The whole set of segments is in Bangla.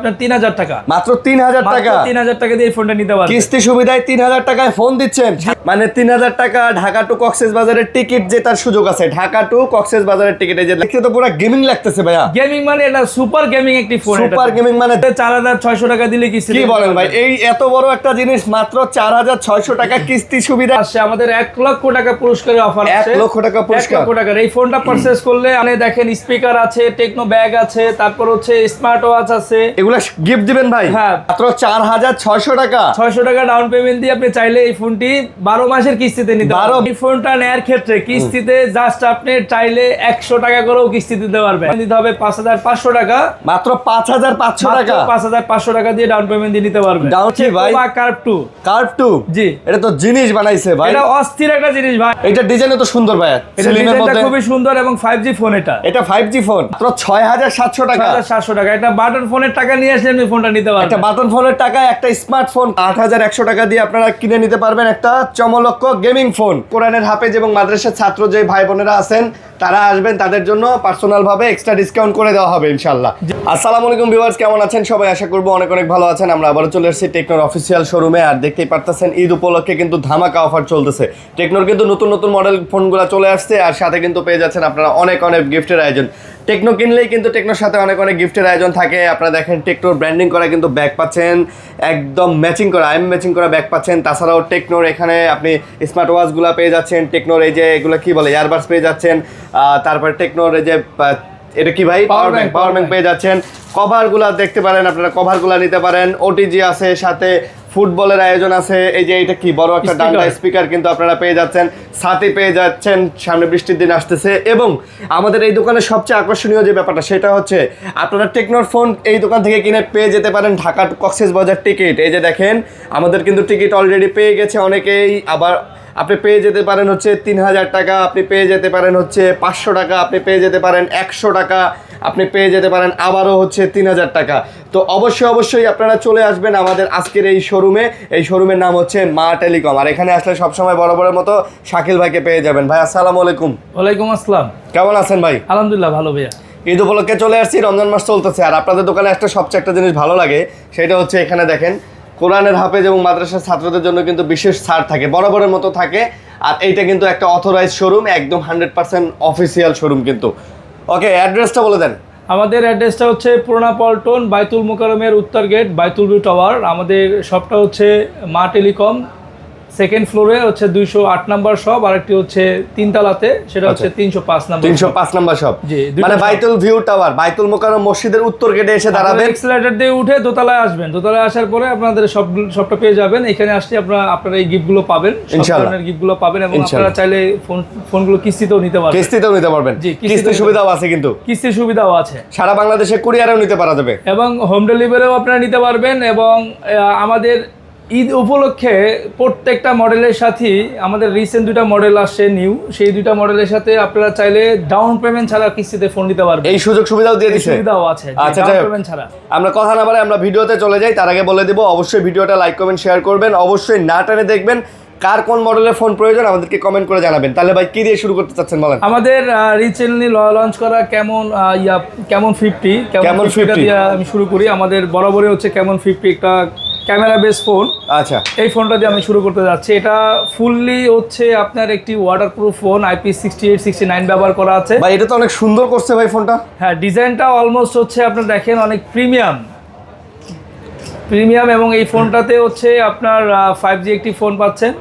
আপনার 3000 টাকা, মাত্র 3000 টাকা, 3000 টাকা দিয়ে এই ফোনটা নিতে পারবেন। কিস্তি সুবিধায় 3000 টাকায় ফোন দিচ্ছেন, মানে 3000 টাকা ঢাকা টু কক্সবাজারের টিকিট জেতার সুযোগ আছে। ঢাকা টু কক্সবাজারের টিকিট, এই যে দেখতে তো পুরো গেমিং লাগতেছে ভাইয়া। গেমিং মানে এটা সুপার গেমিং একটি ফোন। সুপার গেমিং মানে 4600 টাকা দিলে কিস্তি। কি বলেন ভাই, এই এত বড় একটা জিনিস মাত্র 4600 টাকা কিস্তি সুবিধা আসছে। আমাদের 1 লক্ষ টাকা পুরস্কারের অফার আছে। 1 লক্ষ টাকা পুরস্কার। 1 লক্ষ টাকার এই ফোনটা পারচেজ করলে আপনি দেখেন স্পিকার আছে, টেকনো ব্যাগ আছে, তারপর হচ্ছে স্মার্ট ওয়াচ আছে, এগুলা গিফট দিবেন ভাই। হ্যাঁ, মাত্র 4600 টাকা। 600 টাকা ডাউন পেমেন্ট দিয়ে আপনি চাইলে এই ফোনটি 12 মাসের কিস্তিতে নিতে পারবেন। এই ফোনটা নেয়ার ক্ষেত্রে কিস্তিতে জাস্ট আপনি চাইলে 100 টাকা করেও কিস্তি দিতে পারবেন। দিতে হবে 5500 টাকা, মাত্র 5500 টাকা, 5500 টাকা দিয়ে ডাউন পেমেন্ট দিয়ে নিতে পারবেন। ডাউন কি ভাই? কার্ভ 2, কার্ভ 2, জি, এটা তো জিনিস বানাইছে ভাই, এটা অস্থির একটা জিনিস ভাই। এটা ডিজাইন তো সুন্দর ভাই, এটা ডিজাইনটা খুবই সুন্দর এবং 5G ফোন। এটা 5G ফোন, মাত্র 6700 টাকা। 6700 টাকা। এটা বাটন ফোনের টাকা নিয়ে এসে আপনি ফোনটা নিতে পারবেন। একটা বাটন ফোনের টাকায় একটা স্মার্টফোন 8100 টাকা দিয়ে আপনারা কিনে নিতে পারবেন একটা চমলক্ষ গেমিং ফোন। কোরআনের হাফেজ এবং মাদ্রাসার ছাত্র যে ভাই বোনেরা আছেন তারা আসবেন, তাদের জন্য পার্সোনাল ভাবে এক্সট্রা ডিসকাউন্ট করে দেওয়া হবে ইনশাআল্লাহ। আসসালামু আলাইকুম ভিউয়ার্স, কেমন আছেন সবাই? আশা করব অনেক অনেক ভালো আছেন। আমরা আবারো চলে এসেছি টেকনোর অফিসিয়াল শোরুমে। আর দেখতেই পারতেছেন ঈদ উপলক্ষে কিন্তু ধামাকা অফার চলতেছে। টেকনোর কিন্তু নতুন নতুন মডেল ফোনগুলো চলে আসছে, আর সাথে কিন্তু পেয়ে যাচ্ছেন আপনারা অনেক অনেক গিফটের আয়োজন। টেকনো কিনলেই কিন্তু টেকনোর সাথে অনেক অনেক গিফটের আয়োজন থাকে। আপনারা দেখেন টেকনোর ব্র্যান্ডিং করা কিন্তু ব্যাগ পাচ্ছেন, একদম ম্যাচিং করা, ম্যাচিং করা ব্যাগ পাচ্ছেন। তাছাড়াও টেকনোর এখানে আপনি স্মার্ট ওয়াচগুলো পেয়ে যাচ্ছেন, টেকনোর এই যে এগুলো কি বলে ইয়ারবাডস পেয়ে যাচ্ছেন, তারপরে টেকনোর এই যে এটা কি ভাই পাওয়ার ব্যাংক পেয়ে যাচ্ছেন। কভারগুলো দেখতে পারেন, আপনারা কভারগুলো নিতে পারেন। ওটিজি আছে, সাথে ফুটবলের আয়োজন আছে। এই যে এটা কি বড় একটা ডান্ডা স্পিকার কিন্তু আপনারা পেয়ে যাচ্ছেন, সাথে পেয়ে যাচ্ছেন। সামনে বৃষ্টির দিন আসতেছে, এবং আমাদের এই দোকানের সবচেয়ে আকর্ষণীয় যে ব্যাপারটা সেটা হচ্ছে আপনারা টেকনোর ফোন এই দোকান থেকে কিনে পেয়ে যেতে পারেন ঢাকা কক্সবাজার টিকিট। এই যে দেখেন আমাদের কিন্তু টিকিট অলরেডি পেয়ে গেছে অনেকেই। আবার আপনি পেয়ে যেতে পারেন হচ্ছে 3000 টাকা, আপনি পেয়ে যেতে পারেন হচ্ছে 500 টাকা, আপনি পেয়ে যেতে পারেন 100 টাকা, আপনি পেয়ে যেতে পারেন আবারও হচ্ছে 3000 টাকা। তো অবশ্যই আপনারা চলে আসবেন আমাদের আজকের এই শোরুমে। এই শোরুমের নাম হচ্ছে মা টেলিকম। আর এখানে আসলে সবসময় বরাবরের মতো শাকিল ভাইকে পেয়ে যাবেন। ভাই আসসালামু আলাইকুম। ওয়ালাইকুম আসসালাম। কেমন আছেন ভাই? আলহামদুলিল্লাহ ভালো ভাইয়া। ঈদ উপলক্ষে চলে আসছি, রমজান মাস চলতেছে। আর আপনাদের দোকানে সবচেয়ে একটা জিনিস ভালো লাগে, সেটা হচ্ছে এখানে দেখেন কোরআনের হাফেজ এবং মাদ্রাসার ছাত্রদের জন্য কিন্তু বিশেষ ছাড় থাকে, বরাবরের মতো থাকে। আর এইটা কিন্তু একটা অথরাইজ শোরুম, একদম 100% অফিসিয়াল শোরুম কিন্তু। ওকে, অ্যাড্রেসটা বলে দেন। আমাদের অ্যাড্রেসটা হচ্ছে পুরানা পল্টন, বাইতুল মোকাররমের উত্তর গেট, বাইতুল ভিউ টাওয়ার। আমাদের শপটা হচ্ছে মা টেলিকম, সেকেন্ড ফ্লোরে হচ্ছে 208 নাম্বার শপ, আর একটি হচ্ছে 3 তলাতে, সেটা হচ্ছে 305 নাম্বার 305 নাম্বার শপ। জি, মানে বাইতুল ভিউ টাওয়ার, বাইতুল মোকাররম মসজিদের উত্তর গেটে এসে দাঁড়াবেন। এক্সেলেটর দিয়ে উঠে দোতলায় আসবেন, দোতলায় আসার পরে আপনাদের সবটা পেয়ে যাবেন। এখানে আসলে আপনারা এই গিফটগুলো পাবেন, সব ধরনের গিফটগুলো পাবেন, এবং আপনারা চাইলে ফোনগুলো কিস্তিতেও নিতে পারবেন। কিস্তিতেও নিতে পারবেন, জি, কিস্তির সুবিধাও আছে কিন্তু। কিস্তির সুবিধাও আছে, সারা বাংলাদেশে কুরিয়ারেও নিতে পারা যাবে, এবং হোম ডেলিভারিও আপনারা নিতে পারবেন। এবং আমাদের ঈদ উপলক্ষে প্রত্যেকটা মডেলের সাথেই আমাদের রিসেন্ট 2টা মডেল আসছে নিউ, সেই 2টা মডেলের সাথে আপনারা চাইলে ডাউন পেমেন্ট ছাড়া কিস্তিতে ফোন নিতে পারবেন। এই সুযোগ সুবিধাও দিয়ে দিচ্ছে, সুবিধাও আছে। আচ্ছা, ডাউন পেমেন্ট ছাড়া। আমরা কথা না বলে আমরা ভিডিওতে চলে যাই। তার আগে বলে দিব অবশ্যই ভিডিওটা লাইক কমেন্ট শেয়ার করবেন, অবশ্যই না টানে দেখবেন। কার কোন মডেলের ফোন প্রয়োজন আমাদেরকে কমেন্ট করে জানাবেন। তাহলে ভাই কি দিয়ে শুরু করতে চাচ্ছেন বলেন? আমাদের রিসেন্টলি লঞ্চ করা কেমন 50 দিয়ে আমি শুরু করি। আমাদের বরাবরই হচ্ছে কেমন 50 একটা ক্যামেরা বেস ফোন। আচ্ছা, এই ফোনটা দিয়ে আমি শুরু করতে যাচ্ছি। এটা ফুললি হচ্ছে আপনার একটি ওয়াটারপ্রুফ ফোন, IP68 69 ব্যবহার করা আছে। ভাই এটা তো অনেক সুন্দর করছে ভাই ফোনটা। হ্যাঁ, ডিজাইনটা অলমোস্ট হচ্ছে আপনার দেখেন অনেক প্রিমিয়াম, এবং এই ফোনটাতে হচ্ছে আপনার 5G একটি ফোন পাচ্ছেন।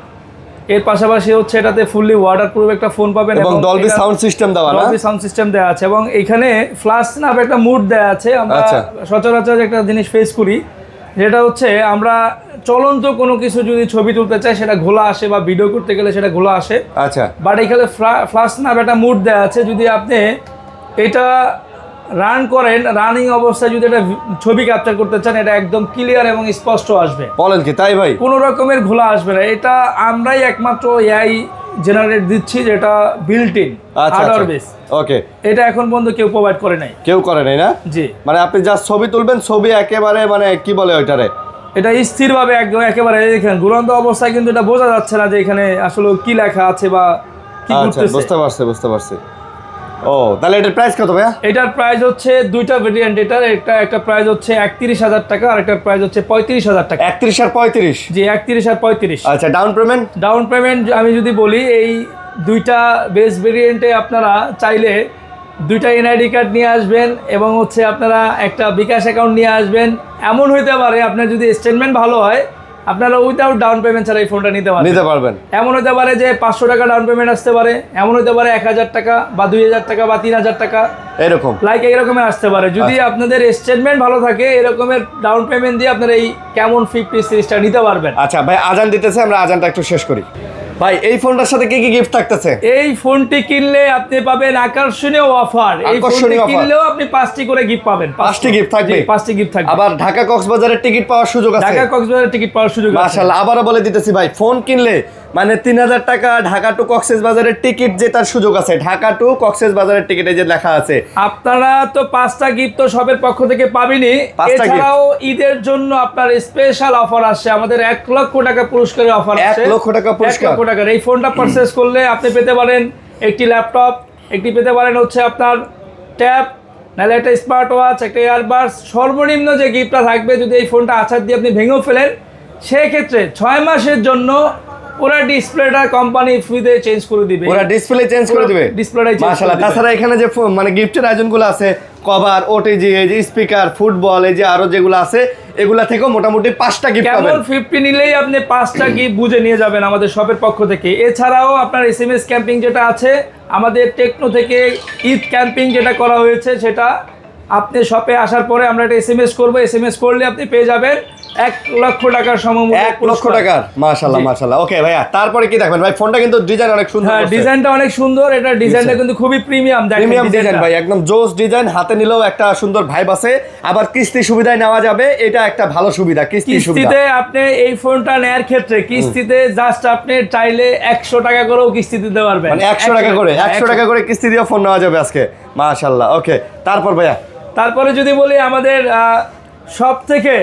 এর পাশাপাশি হচ্ছে এটাতে ফুললি ওয়াটারপ্রুফ একটা ফোন পাবেন, এবং ডলবি সাউন্ড সিস্টেম দেওয়া, ডলবি সাউন্ড সিস্টেম দেওয়া আছে, এবং এখানে ফ্ল্যাশ স্ন্যাপ একটা মুড দেওয়া আছে। আমরা সচরাচর একটা জিনিস ফেস করি, যেটা হচ্ছে আমরা চলন্ত কোনো কিছু যদি ছবি তুলতে চাই সেটা ঘোলা আসে, বা ভিডিও করতে গেলে সেটা ঘোলা আসে। আচ্ছা, বাট এখানে ফ্ল্যাশ স্ন্যাপ একটা মুড দেওয়া আছে। যদি আপনি এটা রান করেন, রানিং অবস্থায় যদি এটা ছবি ক্যাপচার করতে চান, এটা একদম ক্লিয়ার এবং স্পষ্ট আসবে। বলেন কি তাই ভাই? কোনো রকমের ঘোলা আসবে না। এটা আমরাই একমাত্র এআই জেনারেট দিচ্ছি, যেটা বিল্ট ইন হার্ডওয়্যার বেস। ওকে, এটা এখন পর্যন্ত কেউ প্রোভাইড করে নাই। না? জি, মানে আপনি যা ছবি তুলবেন, ছবি একেবারে মানে কি বলে ওইটারে, এটা স্থিরভাবে একদম একেবারে দেখেন ঘুরন্ত অবস্থায়, কিন্তু এটা বোঝা যাচ্ছে না যে এখানে আসলে কি লেখা আছে বা কি করতেছে। বুঝতে পারছি। ও তাহলে এটার প্রাইস কত ভাইয়া? এটার প্রাইস হচ্ছে দুইটা ভেরিয়েন্ট, এটার একটা প্রাইস হচ্ছে 31,000 টাকা আর একটা প্রাইস হচ্ছে 35,000 টাকা। 31 আর 35? জি 31 আর 35। আচ্ছা ডাউন পেমেন্ট? ডাউন পেমেন্ট আমি যদি বলি, এই দুইটা বেস ভেরিয়েন্টে আপনারা চাইলে দুইটা এনআইডি কার্ড নিয়ে আসবেন এবং হচ্ছে আপনারা একটা বিকাশ অ্যাকাউন্ট নিয়ে আসবেন। এমন হইতে পারে আপনার যদি স্টেটমেন্ট ভালো হয়, আপনারা উইদাউট ডাউন পেমেন্ট ছাড়া এই ফোনটা নিতে পারবেন। এমন হতে পারে যে 500 টাকা ডাউন পেমেন্ট আসতে পারে, এমন হতে পারে 1000 টাকা বা 2000 টাকা বা 3000 টাকা, এরকম এরকমের আসতে পারে। যদি আপনাদের স্টেটমেন্ট ভালো থাকে, এরকমের ডাউন পেমেন্ট দিয়ে আপনারা এই কেমন 50 সিরিজটা নিতে পারবেন। আচ্ছা ভাই আজান দিতেছে, আমরা আজানটা একটু শেষ করি। ভাই এই ফোনটার সাথে কি কি গিফট থাকতেছে? এই ফোনটি কিনলে আপনি পাবেন আকর্ষণীয় অফার। এই ফোনটি কিনলেও আপনি 5টি করে গিফট পাবেন। 5টি গিফট থাকবে? 5টি গিফট থাকবে। আবার ঢাকা কক্সবাজারের টিকিট পাওয়ার সুযোগ আছে? ঢাকা কক্সবাজারের টিকিট পাওয়ার সুযোগ আছে। মাশাআল্লাহ, আবারো বলে দিতেছি ভাই, ফোন কিনলে মানে 3000 টাকা ঢাকা টু কক্সবাজারের টিকিট জেতার সুযোগ আছে। ঢাকা টু কক্সবাজারের টিকিট এই যে লেখা আছে। আপনারা তো 5টা গিফট তো সবের পক্ষ থেকে পাবেনই, এছাড়াও ঈদের জন্য আপনার স্পেশাল অফার আসছে। আমাদের 1 লক্ষ টাকা পুরস্কারের অফার আছে। 1 লক্ষ টাকা পুরস্কার? 1 লক্ষ টাকার এই ফোনটা পারচেজ করলে আপনি পেতে পারেন একটি ল্যাপটপ, একটি পেতে পারেন হচ্ছে আপনার ট্যাব, নাহলে একটা স্মার্ট ওয়াচ, একটা ইয়ারবাডস। সর্বনিম্ন যে গিফটটা থাকবে, যদি এই ফোনটা আছাড় দিয়ে আপনি ভেঙেও ফেলেন, সেক্ষেত্রে 6 মাসের জন্য পুরো ডিসপ্লেটা কোম্পানি ফ্রিতে চেঞ্জ করে দিবে। পুরো ডিসপ্লে চেঞ্জ করে দিবে? ডিসপ্লেটাই চেঞ্জ। মাশাআল্লাহ। তাছাড়া এখানে যে মানে গিফটের আয়োজনগুলো আছে, কভার, ওটিজি, এই যে স্পিকার, ফুটবল, এই যে আরো যেগুলো আছে, এগুলা থেকেও মোটামুটি 5টা গিফট পাবেন। কেবল 50 নিলেই আপনি 5টা গিফট বুঝে নিয়ে যাবেন আমাদের শপের পক্ষ থেকে। এছাড়াও আপনার এসএমএস ক্যাম্পিং যেটা আছে, আমাদের টেকনো থেকে ঈদ ক্যাম্পিং যেটা করা হয়েছে, সেটা আপনি শপে আসার পরে আমরা একটা এসএমএস করবো। এসএমএস করলে আপনি পেয়ে যাবেন 1 লক্ষ টাকার সমমূল্য। 1 লক্ষ টাকার? মাশাআল্লাহ মাশাআল্লাহ। ওকে ভাইয়া, তারপরে কি দেখবেন ভাই? ফোনটা কিন্তু ডিজাইন অনেক সুন্দর। হ্যাঁ, ডিজাইনটা অনেক সুন্দর। এটা ডিজাইনটা কিন্তু খুবই প্রিমিয়াম। প্রিমিয়াম ডিজাইন ভাই, একদম জোস ডিজাইন। হাতে নিলেও একটা সুন্দর ভাইব আছে। আবার কিস্তি সুবিধায় নেওয়া যাবে, এটা একটা ভালো সুবিধা। কিস্তিতে আপনি এই ফোনটা নেয়ার ক্ষেত্রে কিস্তিতে জাস্ট আপনি চাইলে 100 টাকা করেও কিস্তি দিতে পারবেন। মানে 100 টাকা করে? 100 টাকা করে কিস্তি দিয়ে ফোন নেওয়া যাবে আজকে। মাশাআল্লাহ। ওকে, তারপর ভাইয়া? তারপরে যদি বলি, আমাদের সব থেকে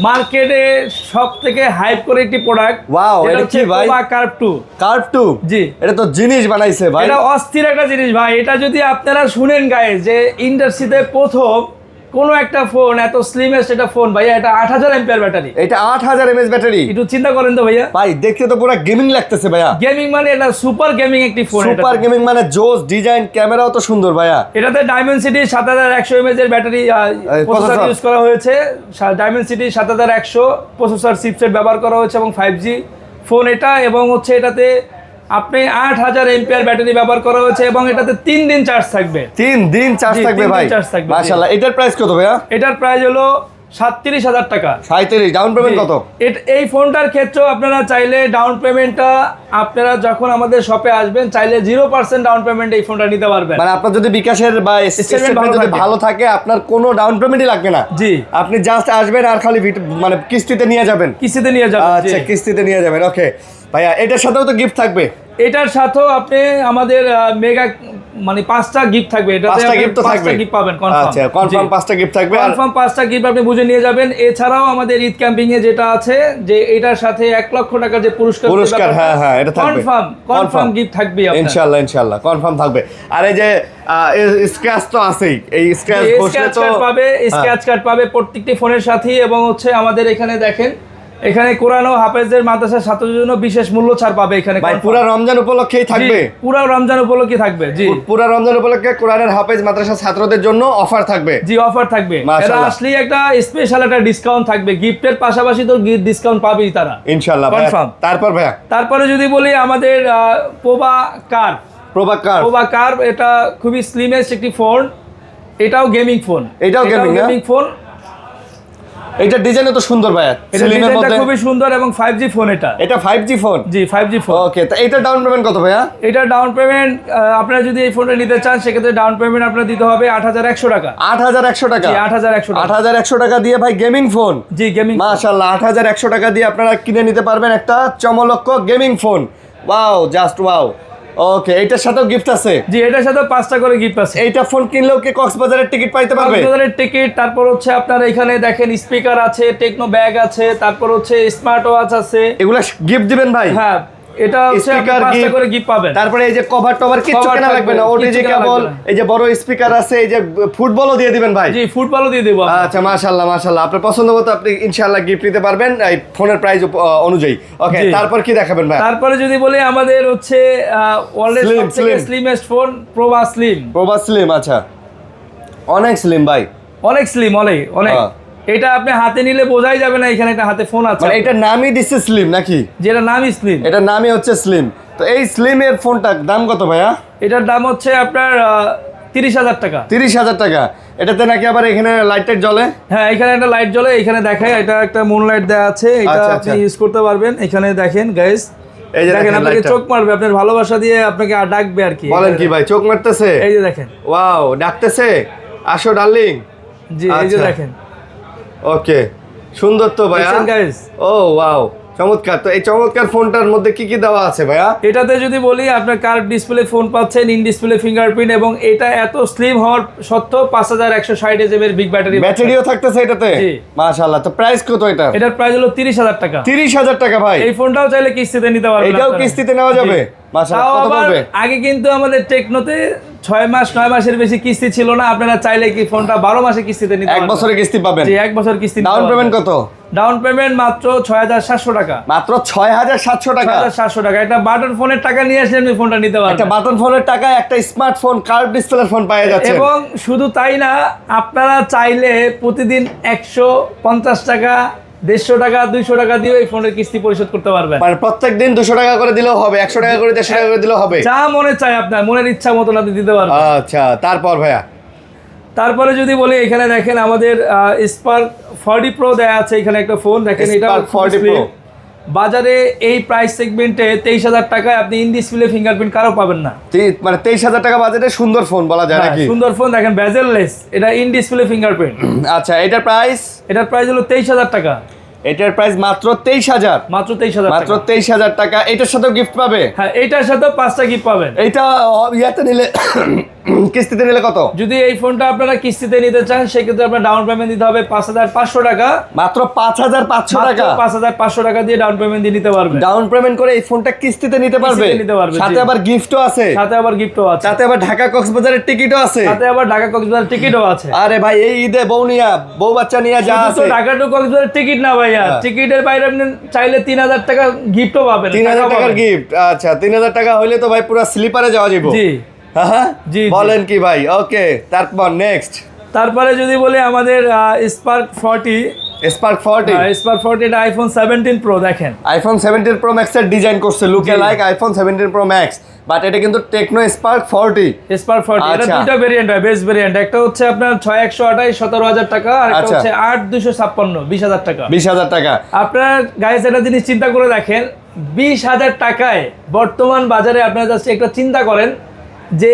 মার্কেটে সব থেকে হাইপ করে একটি প্রোডাক্ট। ওয়াও, এটা কি ভাই? কার্ভ 2। কার্ভ 2? জি, এটা তো জিনিস বানাইছে ভাই। এটা অস্থির একটা জিনিস ভাই। এটা যদি আপনারা শুনেন গায়ে, যে ইন্ডাস্ট্রিতে প্রথম কোন একটা ফোন এত স্লিমেস্ট একটা ফোন ভাইয়া, এটা 8000 এমপিআর ব্যাটারি। এটা 8000 এমএএইচ ব্যাটারি? একটু চিন্তা করেন তো ভাইয়া। ভাই দেখতে তো পুরো গেমিং লাগতেছে ভাইয়া। গেমিং মানে এটা সুপার গেমিং একটি ফোন। সুপার গেমিং মানে জোস ডিজাইন, ক্যামেরাও তো সুন্দর ভাইয়া। এটাতে ডায়মেনসিটি 7100 এমএএইচ এর ব্যাটারি প্রসেসর ইউজ করা হয়েছে। ডায়মেনসিটি 7100 প্রসেসর চিপসেট ব্যবহার করা হয়েছে এবং 5G ফোন এটা। এবং হচ্ছে এটাতে আপনি 8000 এমপিআর ব্যাটারি ব্যবহার করা হয়েছে এবং এটাতে 3 দিন চার্জ থাকবে। 3 দিন চার্জ থাকবে ভাই? মাশাআল্লাহ। এটার প্রাইস কত ভাইয়া? এটার প্রাইস হলো 37,000 টাকা। 37? ডাউন পেমেন্ট কত? এই ফোনটার ক্ষেত্রেও আপনারা চাইলে ডাউন পেমেন্টটা, আপনারা যখন আমাদের শপে আসবেন, চাইলে 0% ডাউন পেমেন্ট এই ফোনটা নিতে পারবেন। মানে আপনার যদি বিকাশের বা স্টেটমেন্ট যদি ভালো থাকে, আপনার কোনো ডাউন পেমেন্টই লাগবে না। জি, আপনি জাস্ট আসবেন আর খালি মানে কিস্তিতে নিয়ে যাবেন। কিস্তিতে নিয়ে যাবেন। আচ্ছা, কিস্তিতে নিয়ে যাবেন। ওকে ভাইয়া, এটার সাথেও তো গিফট থাকবে? এটার সাথেও আপনি আমাদের মেগা মানে 5টা গিফট থাকবে। এটাতে 5টা গিফট তো থাকবে? 5টা গিফট পাবেন কনফার্ম। আচ্ছা, কনফার্ম 5টা গিফট থাকবে। কনফার্ম 5টা গিফট আপনি বুঝে নিয়ে যাবেন। এছাড়াও আমাদের ঈদ ক্যাম্পিং এ যেটা আছে, যে এটার সাথে 1 লক্ষ টাকা যে পুরস্কার, হ্যাঁ হ্যাঁ, এটা থাকবে। কনফার্ম গিফট থাকবে আপনার। ইনশাআল্লাহ কনফার্ম থাকবে। আর এই যে স্ক্র্যাচ তো আছেই, এই স্ক্র্যাচ কার্ড পাবে প্রত্যেকটি ফোনের সাথেই। এবং হচ্ছে আমাদের এখানে দেখেন, এখানে কোরআন ও হাফেজদের মাদ্রাসার ছাত্রদের জন্য বিশেষ মূল্য ছাড় পাবে এখানে। ভাই পুরো রমজান উপলক্ষেই থাকবে? পুরো রমজান উপলক্ষে থাকবে। জি, পুরো রমজান উপলক্ষে কোরআনের হাফেজ মাদ্রাসার ছাত্রদের জন্য অফার থাকবে? জি, অফার থাকবে। এরা আসলেই একটা স্পেশাল একটা ডিসকাউন্ট থাকবে। গিফটের পাশাপাশি তো ডিসকাউন্ট পাবেই তারা ইনশাআল্লাহ। কনফার্ম। তারপর ভাইয়া? তারপরে যদি বলি, আমাদের প্রোবা কার্ভ, এটা খুবই স্লিমেস্ট একটি ফোন। এটাও গেমিং ফোন। এটাও গেমিং ফোন। এটা ডিজাইনও তো সুন্দর ভাই। স্লিমের মধ্যে খুবই সুন্দর এবং 5G ফোন। এটা 5G ফোন? জি, 5G ফোন। ওকে, তো এটা ডাউন পেমেন্ট কত ভাইয়া? এটা ডাউন পেমেন্ট আপনারা যদি এই ফোনটা নিতে চান, সেক্ষেত্রে ডাউন পেমেন্ট আপনারা দিতে হবে 8100 টাকা। 8100 টাকা? জি, 8100 টাকা। 8100 টাকা দিয়ে ভাই গেমিং ফোন? জি, গেমিং। মাশাআল্লাহ, 8100 টাকা দিয়ে আপনারা কিনে নিতে পারবেন একটা চমলক্ষ gaming phone. Wow, just wow. Okay, এটার সাথেও গিফট আছে? জি, এটার সাথে 5টা করে গিফট আছে। এইটা ফোন কিনলেও কি কক্সবাজারের টিকিট পাইতে পারবে? কক্সবাজারের টিকিট, তারপর হচ্ছে আপনার এখানে দেখেন স্পিকার আছে, টেকনো ব্যাগ আছে, তারপর হচ্ছে স্মার্ট ওয়াচ আছে। এগুলা গিফট দিবেন ভাই? হ্যাঁ, এটা হচ্ছে আপনি Speaker 5টা gift, করে গিফট পাবেন। তারপরে এই যে কভার টভার কিছু Cover কেনা লাগবে না, থাকবে, ওটিজি কিচ্ছু কেনা কেবল, লাগবে না। এই যে বড় স্পিকার আছে, এই যে ফুটবলও দিয়ে দিবেন ভাই। জি, ফুটবলও দিয়ে দেব। আচ্ছা, মাশাআল্লাহ মাশাআল্লাহ, আপনার পছন্দ মতো আপনি ইনশাআল্লাহ গিফট নিতে পারবেন এই ফোনের প্রাইস অনুযায়ী। ওকে, জি। তারপর কি দেখাবেন ভাই? তারপরে যদি বলি আমাদের হচ্ছে ওয়ার্ল্ডের Slim, সবথেকে slim। Slimmest phone প্রোভা slim. প্রোভা slim, আচ্ছা, অনেক স্লিম ভাই, অনেক স্লিম, অনেক অনেক। হ্যাঁ। এটা আপনি হাতে নিলে বোঝাই যাবে না এখানে একটা হাতে ফোন আছে। মানে এটার নামই দিচ্ছে স্লিম নাকি? যেটা নামই স্লিম। এটার নামই হচ্ছে স্লিম। তো এই স্লিমের ফোনটার দাম কত ভাইয়া? এটার দাম হচ্ছে আপনার 30,000 টাকা। 30,000 টাকা। এটাতে নাকি আবার এখানে লাইট জ্বলে? হ্যাঁ, এখানে একটা লাইট জ্বলে, এখানে দেখায়, এটা একটা মুন লাইট দেওয়া আছে, এটা আচ্ছা, আপনি আচ্ছা। ইউজ করতে পারবেন। এখানে দেখেন গাইস, এই যে দেখেন দেখেন আপনাকে লাইটটা। চোখ মারবে, আপনার ভালোবাসা দিয়ে আপনাকে ডাকবে আর কি। বলেন কি ভাই, চোখ মারতেছে? এই যে দেখেন। ওয়াও, ডাকতেছে, আসো ডার্লিং। জি, এই যে আচ্ছা। দেখেন। ওকে, সুন্দর তো ভাইয়া। দেখছেন গাইস? ও ওয়াও, চমৎকার। তো এই চমৎকার ফোনটার মধ্যে কি কি দেওয়া আছে ভাইয়া? এটাতে যদি বলি আপনার কার্ভ ডিসপ্লে ফোন পাচ্ছেন, ইন ডিসপ্লে ফিঙ্গারপ্রিন্ট, এবং এটা এত স্লিম হওয়ার সত্ত্বেও 5160 এর বিগ ব্যাটারি। ব্যাটারিও থাকতেছে এটাতে? জি। মাশাআল্লাহ। তো প্রাইস কত এটা? এটার প্রাইস হলো 30,000 টাকা। 30,000 টাকা ভাই। এই ফোনটাও চাইলে কিস্তিতে নিতে পারবেন। এটাও আপনারা। কিস্তিতে নেওয়া যাবে? জি। মাশাআল্লাহ, তাও কত আবার পড়বে? আগে কিন্তু আমাদের টেকনোতে 9 মাসের বেশি কিস্তি ছিল না। আপনারা চাইলে কি ফোনটা 12 মাসে কিস্তিতে নিতে এক পারবেন। বছরে কিস্তি পাবেন? জি, 1 বছর কিস্তি। ডাউন পেমেন্ট কত? ডাউন পেমেন্ট মাত্র 6,700 টাকা। মাত্র 6,700 টাকা। 6,700 টাকা। এটা বাটন ফোনের টাকা নিয়ে আসলে আপনি ফোনটা নিতে একটা পারবেন। বাটন ফোনের টাকায় একটা স্মার্টফোন কার্ভ ডিসপ্লের ফোন পাওয়া যাচ্ছে। এবং শুধু তাই না, আপনারা চাইলে প্রতিদিন 150 টাকা, 150 টাকা, 200 টাকা দিয়ে এই ফোনের কিস্তি পরিশোধ করতে পারবেন। মানে প্রত্যেকদিন 200 টাকা করে দিলেও হবে, 100 টাকা করে, 150 টাকা করে দিলেও হবে? যা মনে চায় আপনার মনের ইচ্ছা মতন আপনি দিতে পারবেন। আচ্ছা, তারপর ভাইয়া? তারপরে যদি বলি, এখানে দেখেন আমাদের স্পার্ক 40 প্রো দেয়া আছে। এখানে একটা ফোন দেখেন, এটা Spark 40 Pro। বাজারে এই প্রাইস সেগমেন্টে 23,000 টাকায় আপনি ইন ডিসপ্লে ফিঙ্গারপ্রিন্ট কারো পাবেন না। মানে 23,000 টাকা বাজেটে সুন্দর ফোন বলা যায় হ্যাঁ, নাকি? সুন্দর ফোন দেখেন, বেজেললেস, এটা ইন ডিসপ্লে ফিঙ্গারপ্রিন্ট। আচ্ছা, এটার প্রাইস? এটার প্রাইস হলো 23,000 টাকা। এটার প্রাইস মাত্র 23,000? মাত্র 23,000 মাত্র টাকা। 23,000 টাকা। এটার সাথেও গিফট পাবে? হ্যাঁ, এইটার সাথে 5টা গিফট পাবেন। এইটা ইয়াতে নিলে কিস্তিতে নিলে কত? যদি এই ফোনটা আপনারা কিস্তিতে নিতে চান, সেক্ষেত্রে আপনার ডাউন পেমেন্ট দিতে হবে 5,500 টাকা। মাত্র 5,500 টাকা? 5,500 টাকা দিয়ে ডাউন পেমেন্ট দিয়ে নিতে পারবেন। ডাউন পেমেন্ট করে এই ফোনটা কিস্তিতে নিতে পারবে? কিস্তিতে নিতে পারবে, সাথে জি। আবার গিফটও আছে? সাথে আবার গিফটও আছে। সাথে আবার ঢাকা কক্সবাজারের টিকিটও আছে? সাথে আবার ঢাকা কক্সবাজার টিকিটও আছে। আরে ভাই, এই ঈদে বউ বাচ্চা নিয়ে যা শুধু তো আছে। ঢাকা টু কক্সবাজার টিকিট না ভাইয়া, হ্যাঁ। টিকিটের বাইরে আপনি চাইলে 3,000 টাকা গিফটও পাবেন। 3,000 টাকা টাকার পাবেন। গিফট? আচ্ছা, 3,000 টাকা হইলে তো ভাই পুরো স্লিপারে যাওয়া যাবে। জি। হ্যাঁ, জি, জি। বলেন কি ভাই? ওকে, তারপর নেক্সট তারপরে যদি বলি আমাদের স্পার্ক 40, স্পার্ক 40। স্পার্ক 40 এটা আইফোন 17 প্রো দেখেন। আইফোন 17 প্রো ম্যাক্স এর ডিজাইন করছে, লুকে জি। Like iPhone 17 Pro Max, but এটা কিন্তু টেকনো স্পার্ক 40। স্পার্ক 40 এটা আচ্ছা। দুটো ভেরিয়েন্ট হয়, বেস ভেরিয়েন্ট। একটা হচ্ছে আপনার 6128 17,000 টাকা, আর একটা আচ্ছা। হচ্ছে 8256 20,000 টাকা। 20,000 টাকা। আপনার গাইস একটা জিনিস চিন্তা করে দেখেন, 20,000 টাকায় বর্তমান বাজারে আপনারা জাস্ট একটা চিন্তা করেন যে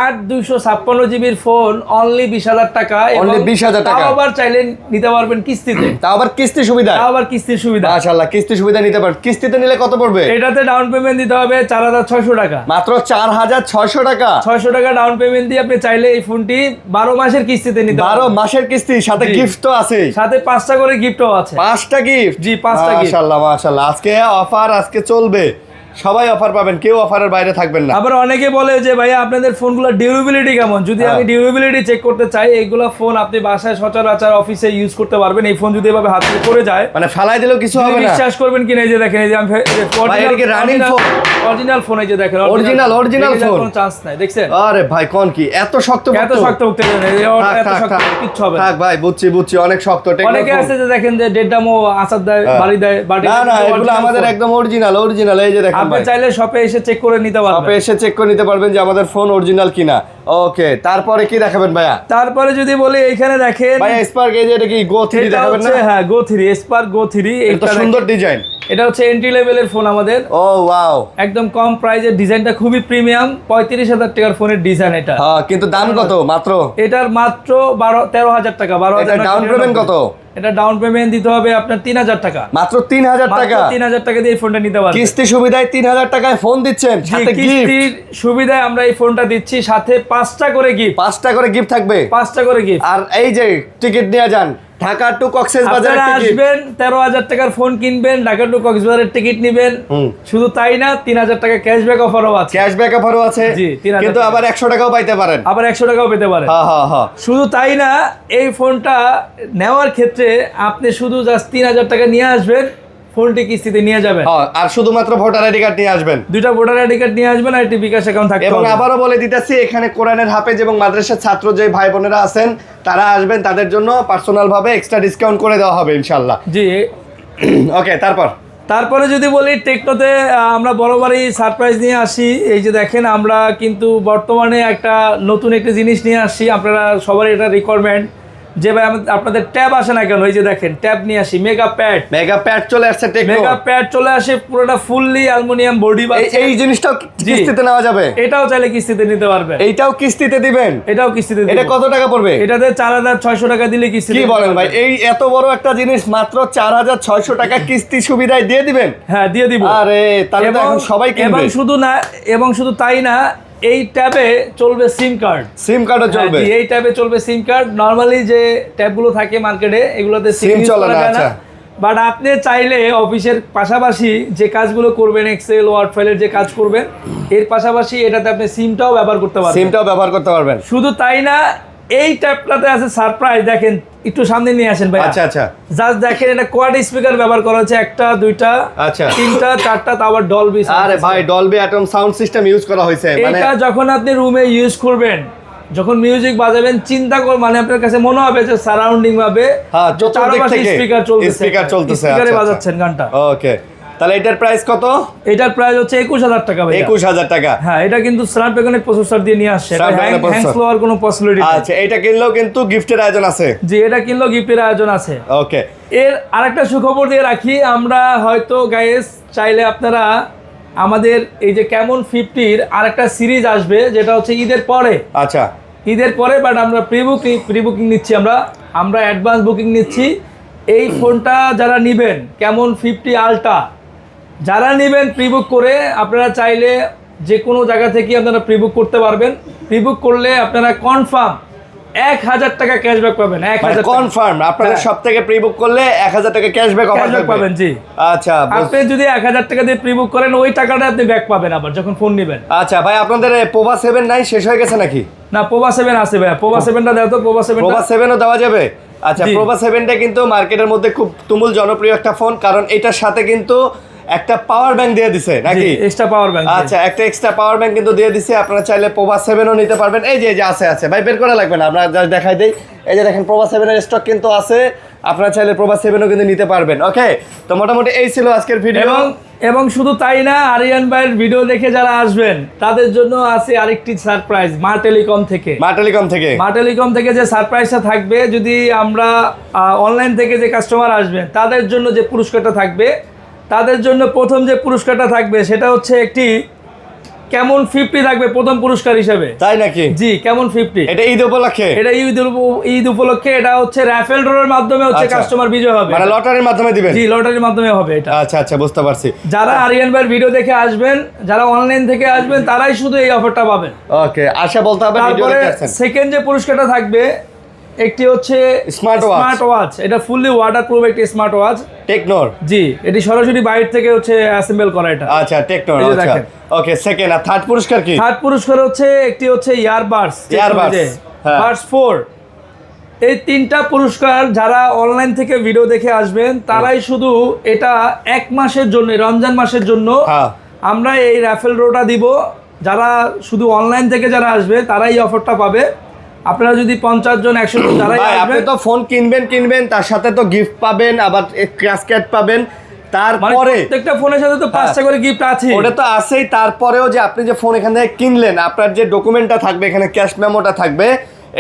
8256 জিবির ফোন অনলি 20,000 টাকা। Only 20,000 টাকা। তাও আবার চাইলে নিতে পারবেন কিস্তিতে। তাও আবার কিস্তি সুবিধা? তাও আবার কিস্তির সুবিধা। মাশাআল্লাহ, কিস্তি সুবিধা নিতে পারেন। কিস্তিতে নিলে কত পড়বে? এটাতে ডাউন পেমেন্ট দিতে হবে 4,600 টাকা। মাত্র 4,600 টাকা। 600 টাকা ডাউন পেমেন্ট দিয়ে আপনি চাইলে এই ফোনটি 12 মাসের কিস্তিতে নিতে 12 পারবেন। মাসের কিস্তি, সাথে জি। গিফট তো আছে? সাথে 5টা করে গিফটও আছে। 5টা গিফট? জি, 5টা gift। মাশাআল্লাহ মাশাআল্লাহ, আজকে অফার, আজকে চলবে, সবাই অফার পাবেন, কেউ অফারের বাইরে থাকবেন না। আবার অনেকে বলে যে ভাইয়া আপনাদের ফোনগুলো ডিউরেবিলিটি কেমন। যদি আমি ডিউরেবিলিটি চেক করতে চাই, এইগুলো ফোন আপনি বাসায় সচরাচর অফিসে ইউজ করতে পারবেন। এই ফোন যদি এভাবে হাত থেকে পড়ে যায়, মানে ফালাই দিলেও কিছু হবে না? বিশ্বাস করবেন কিনা, এই যে দেখেন, এই যে আমি এটা কি running phone? অরিজিনাল ফোন, এই যে দেখেন, Original phone? কোনো চান্স নাই, দেখছেন? আরে ভাই, কোন কি এত শক্ত? এত শক্ত উঠতে এত শক্ত কিচ্ছু হবে না। থাক ভাই, বুঝছি, অনেক শক্ত। অনেকে আছে যে দেখেন যে ডেডামো আচার দেয়, বাড়ি দেয়, বাড়ি না, এগুলো আমাদের একদম অরিজিনাল। এই যে দেখেন আপনি ভাই, চাইলে শপে এসে চেক করে নিতে আপনি পারবেন। এসে চেক করে নিতে পারবেন যে আমাদের ফোন অরিজিনাল কিনা। ওকে, তারপরে কি দেখাবেন ভাইয়া? তারপরে যদি বলি, এইখানে দেখেন ভাই স্পার্ক, এই যে এটা কি Go 3 এটা দেখাবেন না? হচ্ছে, হ্যাঁ, Go 3, স্পার্ক Go 3। এটা সুন্দর ডিজাইন। এটা হচ্ছে এন্ট্রি লেভেলের ফোন আমাদের, ও ওয়াও, একদম কম প্রাইজের, ডিজাইনটা খুবই প্রিমিয়াম। 35,000 টাকার ফোনের ডিজাইন এটা। হ্যাঁ, কিন্তু দাম কত? মাত্র এটার মাত্র 13,000 টাকা। 12,000 এটা ডাউন পেমেন্ট কত? এটা ডাউন পেমেন্ট দিতে হবে আপনার 3,000 টাকা। মাত্র 3,000 টাকা। 3,000 টাকা দিয়ে এই ফোনটা নিতে পারবেন। কিস্তি সুবিধায় 3,000 টাকায় ফোন দিচ্ছেন, সাথে গিফট। কিস্তির সুবিধায় আমরা এই ফোনটা দিচ্ছি, সাথে 5টা করে গিফট। 5টা করে গিফট থাকবে। 5টা করে গিফট। আর এই যে টিকিট নিয়ে যান, ঢাকা টু কক্সবাজার আপনারা আসবেন 13,000 টাকার ফোন কিনবেন, ঢাকা টু কক্সবাজারের টিকিট নেবেন। শুধু তাই না, 3,000 টাকা ক্যাশব্যাক অফারও আছে। ক্যাশব্যাক অফারও আছে, জি, 3,000 কিন্তু আবার 100 টাকাও পাইতে পারেন। আবার 100 টাকাও পেতে পারেন। হ্যাঁ। শুধু তাই না, এই ফোনটা নেওয়ার ক্ষেত্রে আপনি শুধু জাস্ট 3,000 টাকা নিয়ে আসবেন, ফোনটি কিস্তিতে নিয়ে যাবেন। আর শুধুমাত্র ভোটার আইডি কার্ড নিয়ে আসবেন, 2টা ভোটার আইডি কার্ড নিয়ে আসবেন আর একটি বিকাশ অ্যাকাউন্ট থাকবে। এবং আবারও বলে দিতেছি, এখানে কোরআনের হাফেজ এবং মাদ্রাসার ছাত্র যে ভাই বোনেরা আছেন তারা আসবেন, তাদের জন্য পার্সোনাল ভাবে এক্সট্রা ডিসকাউন্ট করে দেওয়া হবে ইনশাআল্লাহ। জি। ওকে, তারপরে যদি বলি টেকনোতে আমরা বরাবরই সারপ্রাইজ নিয়ে আসি। এই যে দেখেন, আমরা কিন্তু বর্তমানে নতুন একটা জিনিস নিয়ে আসছি, আপনারা সবারই এটা রিকোয়ারমেন্ট যে ভাই আপনাদের ট্যাব আসে না কেন। এই যে দেখেন, ট্যাব নিয়ে আসি, মেগা প্যাড চলে আসছে, মেগা প্যাড চলে আসে, পুরোটা ফুললি অ্যালুমিনিয়াম বডি। এই জিনিসটাও কিস্তিতে নেওয়া যাবে, এটাও চাইলে কিস্তিতে নিতে পারবে। এইটাও কিস্তিতে দিবেন, এটাও কিস্তিতে। এটা কত টাকা পড়বে? এটাতে 4,600 টাকা দিলে কিস্তি। কি বলেন ভাই, এই এত বড় একটা জিনিস মাত্র 4,600 টাকা কিস্তি সুবিধায় দিয়ে দিবেন? হ্যাঁ, দিয়ে দিব। আরে তাহলে তো এখন সবাই কিনবে। এবং শুধু তাই না, এই ট্যাবে চলবে সিম কার্ডও চলবে। এই ট্যাবে চলবে সিম কার্ড। নরমালি যে ট্যাবগুলো থাকে মার্কেটে, এগুলোতে সিম চলে না। আচ্ছা, বাট আপনি চাইলে অফিসের পাশাপাশি যে কাজগুলো করবেন, এক্সেল ওয়ার্ড ফাইলের যে কাজ করবেন, এর পাশাপাশি এটাতে আপনি সিমটাও ব্যবহার করতে পারবেন। শুধু তাই না, এই ট্যাবটাতে আছে সারপ্রাইজ। দেখেন, একটু সামনে নিয়ে আসেন ভাই। আচ্ছা, জাস্ট দেখেন, এটা কোয়াড স্পিকার ব্যবহার করা হচ্ছে, 1টা 2টা 3টা 4টা, তারপর ডলবি। আরে ভাই, Dolby atom sound system use করা হয়েছে। এটা যখন আপনি রুমে ইউজ করবেন, যখন মিউজিক বাজাবেন, চিন্তা কর, মানে আপনার কাছে মনে হবে যে সারাউন্ডিং ভাবে স্পিকার চলতেছে, স্পিকারে বাজাচ্ছেন গানটা। ওকে, তাহলে এটার প্রাইস কত? এটার প্রাইস হচ্ছে 21,000 টাকা ভাই। 21,000 টাকা। হ্যাঁ, এটা কিন্তু স্ন্যাপড্রাগনের প্রসেসর দিয়ে নিয়ে আসছে, হ্যাং স্লো হওয়ার কোনো পসিবিলিটি নেই। আচ্ছা, এটা কিনলেও কিন্তু গিফটের আয়োজন আছে। জি, এটা কিনলেও গিফটের আয়োজন আছে। ওকে, এর আরেকটা সুখবর দিয়ে রাখি, আমরা হয়তো গাইস চাইলে আপনারা আমাদের এই যে ক্যামন 50-র আরেকটা সিরিজ আসবে, যেটা হচ্ছে ঈদের পরে। আচ্ছা, ঈদের পরে, বাট আমরা প্রি বুকিং নিচ্ছি, আমরা অ্যাডভান্স বুকিং নিচ্ছি। এই ফোনটা যারা নেবেন, ক্যামন 50 আলট্রা যারা নেবেন, প্রিবুক করে আপনারা চাইলে যে কোনো জায়গা থেকে আপনারা প্রিবুক করতে পারবেন। প্রিবুক করলে আপনারা কনফার্ম 1,000 টাকা ক্যাশব্যাক পাবেন। 1,000 কনফার্ম, আপনারা সব থেকে প্রিবুক করলে 1,000 টাকা ক্যাশব্যাক পাবেন। জি। আচ্ছা, আপনি যদি 1,000 টাকা দিয়ে প্রিবুক করেন, ওই টাকাটা আপনি ব্যাক পাবেন আবার যখন ফোন নেবেন। আচ্ছা ভাই, আপনাদের পোভা 7 নাই, শেষ হয়ে গেছে নাকি? না, পোভা 7 আছে ভাই। পোভা 7টা দাও তো। পোভা 7ও দেওয়া যাবে? আচ্ছা, পোভা 7টা কিন্তু মার্কেটের মধ্যে খুব তুমুল জনপ্রিয় একটা ফোন, কারণ এটার সাথে কিন্তু একটা পাওয়ার ব্যাংক দিয়ে দিছে নাকি? Extra power bank. আচ্ছা, একটা এক্সট্রা পাওয়ার ব্যাংক কিন্তু দিয়ে দিছে। আপনারা চাইলে পোভা 7ও নিতে পারবেন। এই যে আছে ভাই, বের করা লাগবে না, আমরা জাস্ট দেখাই দেই। এই যে দেখেন, পোভা 7 এর স্টক কিন্তু আছে, আপনারা চাইলে পোভা 7ও কিন্তু নিতে পারবেন। ওকে, তো মোটামুটি এই ছিল আজকের ভিডিও। এবং শুধু তাই না, আরিয়ান ভাইয়ের ভিডিও দেখে যারা আসবেন তাদের জন্য আছে আরেকটি সারপ্রাইজ মা টেলিকম থেকে যে সারপ্রাইজটা থাকবে, যদি আমরা অনলাইন থেকে যে কাস্টমার আসবেন তাদের জন্য যে পুরস্কারটা থাকবে, তাদের জন্য প্রথম যে পুরস্কারটা থাকবে সেটা হচ্ছে একটি ক্যামন 50 থাকবে প্রথম পুরস্কার হিসেবে। তাই নাকি? জি, ক্যামন 50। এটা ঈদ উপলক্ষে? এটা ঈদ উপলক্ষে। এটা হচ্ছে রাফেল ড্রয়ের মাধ্যমে হচ্ছে কাস্টমার বিজয় হবে, মানে লটারির মাধ্যমে দিবেন? জি, লটারির মাধ্যমে হবে এটা। আচ্ছা, বুঝতে পারছি। যারা আরিয়ান ভাইয়ের ভিডিও দেখে আসবেন, যারা অনলাইন থেকে আসবেন, তারাই শুধু এই অফারটা পাবেন। ওকে, আশা বলতে হবে। তারপরে সেকেন্ড যে পুরস্কারটা থাকবে, একটি হচ্ছে স্মার্ট ওয়াচ। এটা ফুললি ওয়াটারপ্রুফ একটি স্মার্ট ওয়াচ, টেকনোর। জি, এটি সরাসরি বাইরে থেকে হচ্ছে অ্যাসেম্বল করা এটা। আচ্ছা, টেকনোর। আচ্ছা, ওকে, সেকেন্ড। আর থার্ড পুরস্কার কি? থার্ড পুরস্কার হচ্ছে একটি হচ্ছে ইয়ারবাডস 4। এই 3টা পুরস্কার যারা অনলাইন থেকে ভিডিও দেখে আসবেন, তারাই শুধু এটা 1 মাসের জন্য, রমজান মাসের জন্য আমরা এই রাফেল ড্রটা দিব। যারা শুধু অনলাইন থেকে যারা আসবে, তারাই এই অফারটা পাবে। আপনারা যদি 50 জন 100 জন যারা আসবেন, আপনি তো ফোন কিনবেন, তার সাথে তো গিফট পাবেন, আবার ক্র্যাশ কার্ড পাবেন। তারপরে প্রত্যেকটা ফোনের সাথে তো 5টা করে গিফট আছে। ওটা তো আছেই। তারপরেও যে আপনি যে ফোন এখান থেকে কিনলেন, আপনার যে ডকুমেন্টটা থাকবে, এখানে ক্যাশ মেমোটা থাকবে,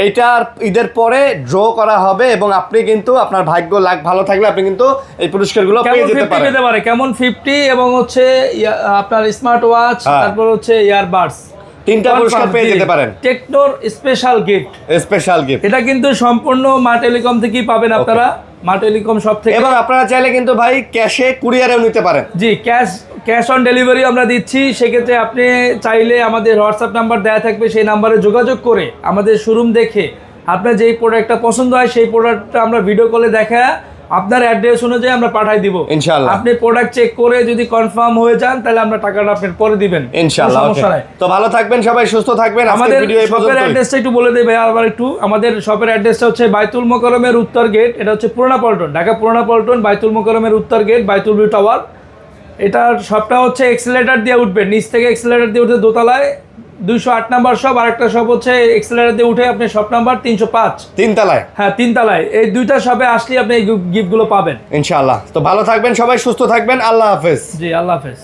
এইটার ঈদের পরে ড্র করা হবে, এবং আপনি কিন্তু আপনার ভাগ্য লাখ ভালো থাকলে আপনি কিন্তু এই পুরস্কারগুলো পেয়ে যেতে পারেন। কেমন 50 এবং হচ্ছে আপনার স্মার্ট ওয়াচ, তারপর হচ্ছে ইয়ারবাডস, 3টা পুরস্কার পেয়ে যেতে পারেন। টেকনোর স্পেশাল গিফট। এটা কিন্তু সম্পূর্ণ মা টেলিকম থেকেই পাবেন আপনারা, মা টেলিকম সব থেকে। এবং আপনারা চাইলে কিন্তু ভাই ক্যাশে কুরিয়ারেও নিতে পারেন। জি, ক্যাশ অন ডেলিভারি আমরা দিচ্ছি। সেক্ষেত্রে আপনি চাইলে আমাদের হোয়াটসঅ্যাপ নাম্বার দেওয়া থাকবে, সেই নাম্বারে যোগাযোগ করে আমাদের শোরুম দেখে আপনার যেই প্রোডাক্টটা পছন্দ হয় সেই প্রোডাক্টটা আমরা ভিডিও কলে দেখা আপনার অ্যাড্রেস অনুযায়ী আমরা পাঠাই দিব ইনশাআল্লাহ। আপনি প্রোডাক্ট চেক করে যদি কনফার্ম হয়ে যান তাহলে আমরা টাকাটা আপনার পরে দিবেন ইনশাআল্লাহ। কোনো সমস্যা নাই। তো ভালো থাকবেন সবাই, সুস্থ থাকবেন। আজকের আমাদের ভিডিও এই শপের পর্যন্তই। অ্যাড্রেসটা একটু বলে দেবে আবার একটু। আমাদের শপের অ্যাড্রেসটা হচ্ছে বাইতুল মোকাররমের উত্তর গেট, এটা হচ্ছে পুরানা পল্টন, ঢাকা পুরানা পল্টন, বাইতুল মোকাররমের উত্তর গেট, বাইতুল ভিউ টাওয়ার। এটার শপটা হচ্ছে এক্সেলেটার দিয়ে উঠবে, নিচ থেকে এক্সেলেটার দিয়ে উঠে দোতলায় 208 নাম্বার শপ, আরেকটা শপ হচ্ছে এক্সেলেটার দিয়ে উঠে আপনি শপ নাম্বার 305, 3 তলায়। হ্যাঁ 3 তলায়। এই দুইটা শপে আসলে আপনি এই গিফটগুলো পাবেন ইনশাআল্লাহ। তো ভালো থাকবেন সবাই, সুস্থ থাকবেন। আল্লাহ হাফেজ। জি, আল্লাহ হাফেজ।